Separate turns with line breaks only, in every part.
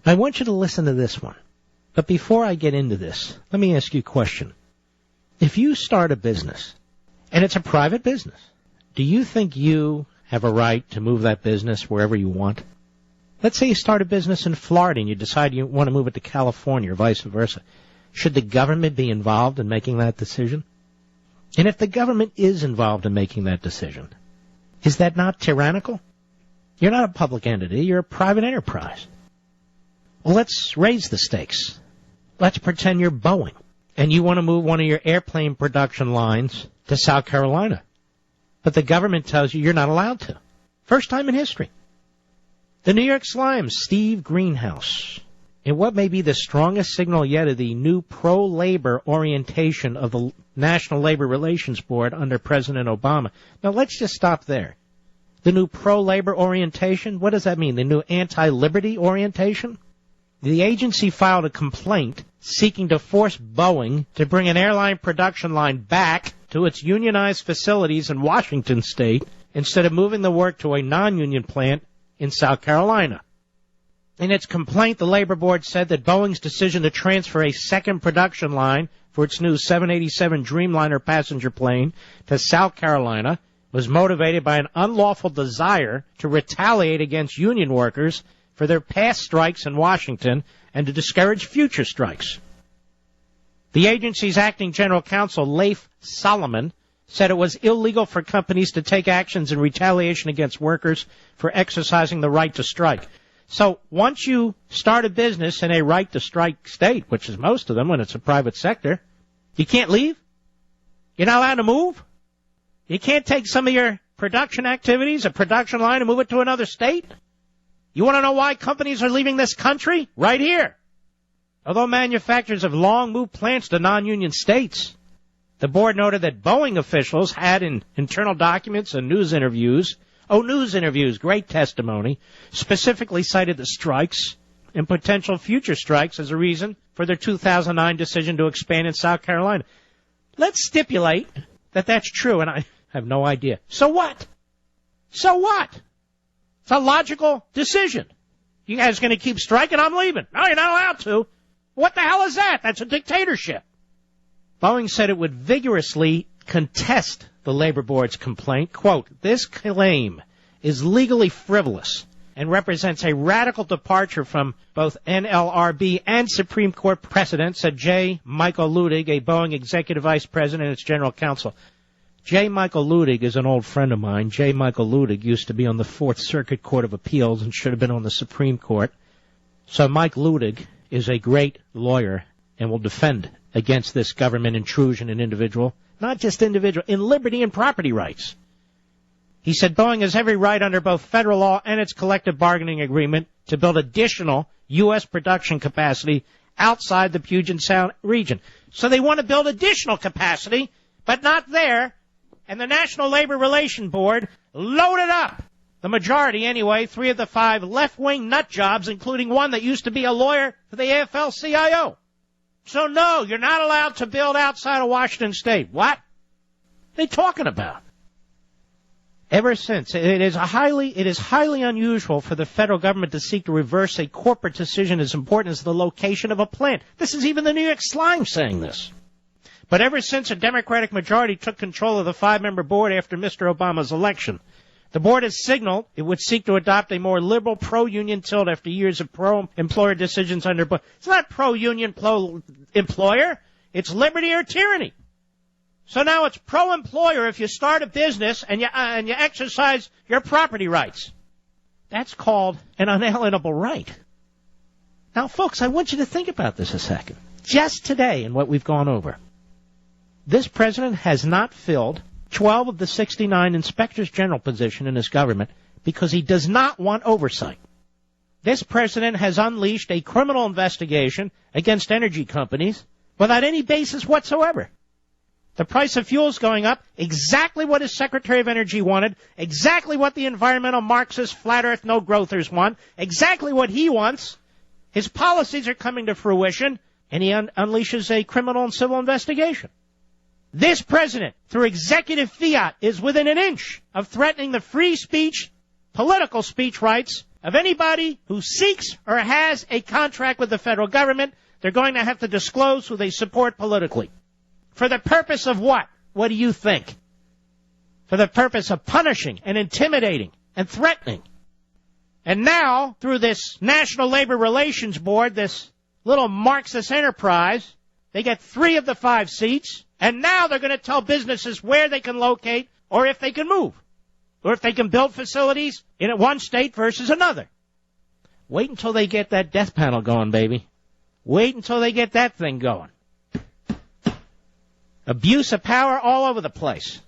I want you to listen to this one. But before I get into this, let me ask you a question. If you start a business, and it's a private business, do you think you have a right to move that business wherever you want? Let's say you start a business in Florida and you decide you want to move it to California or vice versa. Should the government be involved in making that decision? And if the government is involved in making that decision, is that not tyrannical? You're not a public entity, you're a private enterprise. Well, let's raise the stakes. Let's pretend you're Boeing, and you want to move one of your airplane production lines to South Carolina. But the government tells you you're not allowed to. First time in history. The New York Slime's Steve Greenhouse, in what may be the strongest signal yet of the new pro-labor orientation of the National Labor Relations Board under President Obama. Now, let's just stop there. The new pro-labor orientation, what does that mean? The new anti-liberty orientation? The agency filed a complaint seeking to force Boeing to bring an airline production line back to its unionized facilities in Washington state instead of moving the work to a non-union plant in South Carolina. In its complaint, the Labor Board said that Boeing's decision to transfer a second production line for its new 787 Dreamliner passenger plane to South Carolina was motivated by an unlawful desire to retaliate against union workers for their past strikes in Washington and to discourage future strikes. The agency's acting general counsel, Leif Solomon, said it was illegal for companies to take actions in retaliation against workers for exercising the right to strike. So once you start a business in a right to strike state, which is most of them when it's a private sector, you can't leave. You're not allowed to move. You can't take some of your production activities, a production line, and move it to another state. You want to know why companies are leaving this country? Right here. Although manufacturers have long moved plants to non-union states, the board noted that Boeing officials had in internal documents and news interviews, great testimony, specifically cited the strikes and potential future strikes as a reason for their 2009 decision to expand in South Carolina. Let's stipulate that that's true, and I have no idea. So what? So what? It's a logical decision. You guys are going to keep striking? I'm leaving. No, you're not allowed to. What the hell is that? That's a dictatorship. Boeing said it would vigorously contest the Labor Board's complaint. Quote, this claim is legally frivolous and represents a radical departure from both NLRB and Supreme Court precedent, said J. Michael Ludig, a Boeing executive vice president and its general counsel. J. Michael Ludig is an old friend of mine. J. Michael Ludig used to be on the Fourth Circuit Court of Appeals and should have been on the Supreme Court. So Mike Ludig is a great lawyer and will defend against this government intrusion in individual, not just individual, in liberty and property rights. He said Boeing has every right under both federal law and its collective bargaining agreement to build additional U.S. production capacity outside the Puget Sound region. So they want to build additional capacity, but not there. And the National Labor Relations Board loaded up, the majority anyway, 3 of the 5 left-wing nut jobs, including one that used to be a lawyer for the AFL-CIO. So no, you're not allowed to build outside of Washington State. What? What are they talking about? Ever since, it is highly unusual for the federal government to seek to reverse a corporate decision as important as the location of a plant. This is even the New York Slime saying this. But ever since a Democratic majority took control of the 5-member board after Mr. Obama's election, the board has signaled it would seek to adopt a more liberal pro-union tilt after years of pro-employer decisions under Bush. It's not pro-union, pro-employer. It's liberty or tyranny. So now it's pro-employer if you start a business and you exercise your property rights. That's called an unalienable right. Now, folks, I want you to think about this a second. Just today in what we've gone over, this president has not filled 12 of the 69 inspectors general position in his government because he does not want oversight. This president has unleashed a criminal investigation against energy companies without any basis whatsoever. The price of fuel is going up, exactly what his Secretary of Energy wanted, exactly what the environmental Marxist flat earth no-growthers want, exactly what he wants. His policies are coming to fruition, and he unleashes a criminal and civil investigation. This president, through executive fiat, is within an inch of threatening the free speech, political speech rights of anybody who seeks or has a contract with the federal government, they're going to have to disclose who they support politically. For the purpose of what? What do you think? For the purpose of punishing and intimidating and threatening. And now, through this National Labor Relations Board, this little Marxist enterprise, they get 3 of the 5 seats, and now they're going to tell businesses where they can locate or if they can move, or if they can build facilities in one state versus another. Wait until they get that death panel going, baby. Wait until they get that thing going. Abuse of power all over the place.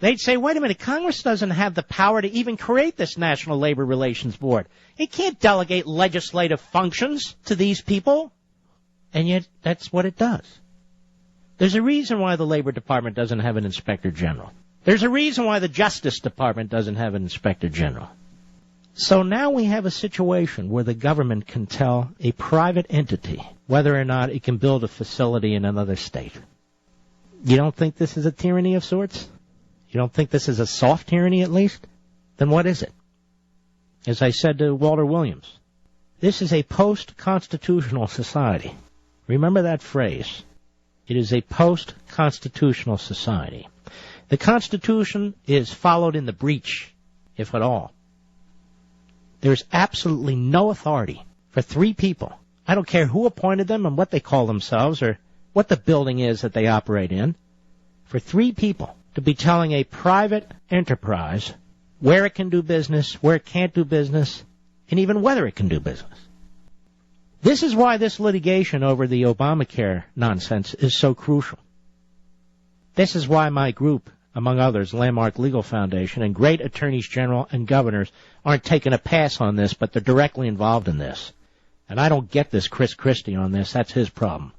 They'd say, wait a minute, Congress doesn't have the power to even create this National Labor Relations Board. It can't delegate legislative functions to these people. And yet, that's what it does. There's a reason why the Labor Department doesn't have an Inspector General. There's a reason why the Justice Department doesn't have an Inspector General. So now we have a situation where the government can tell a private entity whether or not it can build a facility in another state. You don't think this is a tyranny of sorts? You don't think this is a soft tyranny at least? Then what is it? As I said to Walter Williams, this is a post-constitutional society. Remember that phrase. It is a post-constitutional society. The Constitution is followed in the breach, if at all. There's absolutely no authority for 3 people. I don't care who appointed them and what they call themselves or what the building is that they operate in. For 3 people to be telling a private enterprise where it can do business, where it can't do business, and even whether it can do business. This is why this litigation over the Obamacare nonsense is so crucial. This is why my group, among others, Landmark Legal Foundation, and great attorneys general and governors aren't taking a pass on this, but they're directly involved in this. And I don't get this Chris Christie on this. That's his problem.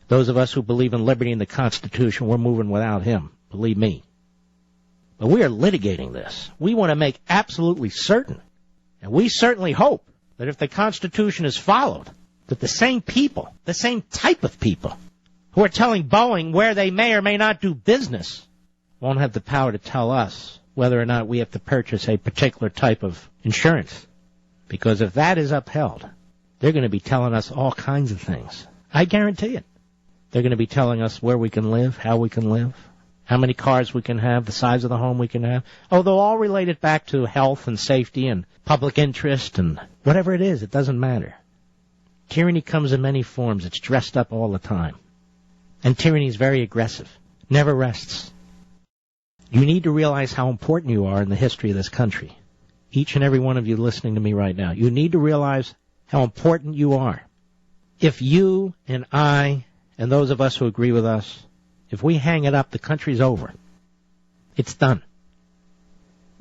Those of us who believe in liberty and the Constitution, we're moving without him. Believe me. But we are litigating this. We want to make absolutely certain, and we certainly hope, that if the Constitution is followed, that the same people, the same type of people, who are telling Boeing where they may or may not do business, won't have the power to tell us whether or not we have to purchase a particular type of insurance. Because if that is upheld, they're going to be telling us all kinds of things. I guarantee it. They're going to be telling us where we can live, how we can live, how many cars we can have, the size of the home we can have. Oh, they'll all relate it back to health and safety and public interest and whatever it is, it doesn't matter. Tyranny comes in many forms. It's dressed up all the time. And tyranny is very aggressive. Never rests. You need to realize how important you are in the history of this country. Each and every one of you listening to me right now. You need to realize how important you are. If you and I and those of us who agree with us, if we hang it up, the country's over. It's done.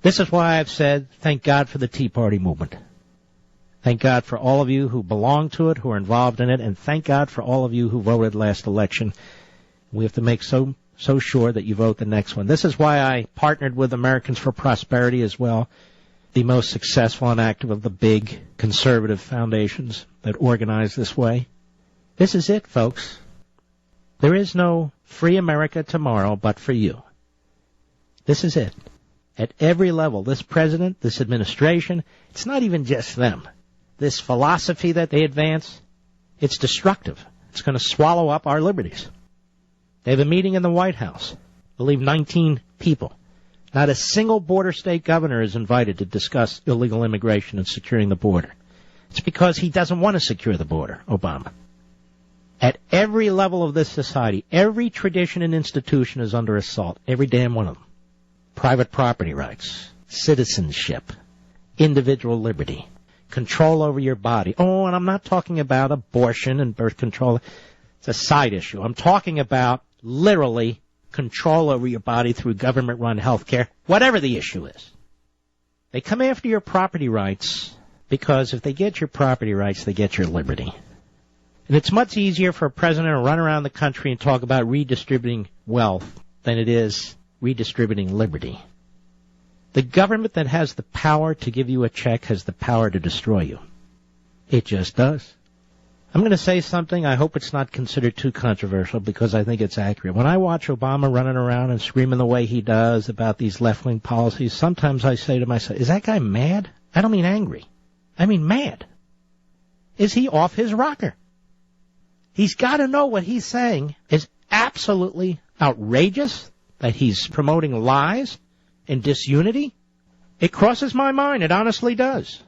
This is why I've said, thank God for the Tea Party movement. Thank God for all of you who belong to it, who are involved in it, and thank God for all of you who voted last election. We have to make so sure that you vote the next one. This is why I partnered with Americans for Prosperity as well, the most successful and active of the big conservative foundations that organize this way. This is it, folks. There is no free America tomorrow but for you. This is it. At every level, this president, this administration, it's not even just them. This philosophy that they advance, it's destructive. It's going to swallow up our liberties. They have a meeting in the White House. I believe 19 people. Not a single border state governor is invited to discuss illegal immigration and securing the border. It's because he doesn't want to secure the border, Obama. At every level of this society, every tradition and institution is under assault. Every damn one of them. Private property rights, citizenship, individual liberty, control over your body. Oh, and I'm not talking about abortion and birth control. It's a side issue. I'm talking about literally control over your body through government-run health care, whatever the issue is. They come after your property rights because if they get your property rights, they get your liberty. And it's much easier for a president to run around the country and talk about redistributing wealth than it is redistributing liberty. The government that has the power to give you a check has the power to destroy you. It just does. I'm going to say something. I hope it's not considered too controversial because I think it's accurate. When I watch Obama running around and screaming the way he does about these left-wing policies, sometimes I say to myself, is that guy mad? I don't mean angry. I mean mad. Is he off his rocker? He's got to know what he's saying is absolutely outrageous, that he's promoting lies and disunity. It crosses my mind. It honestly does.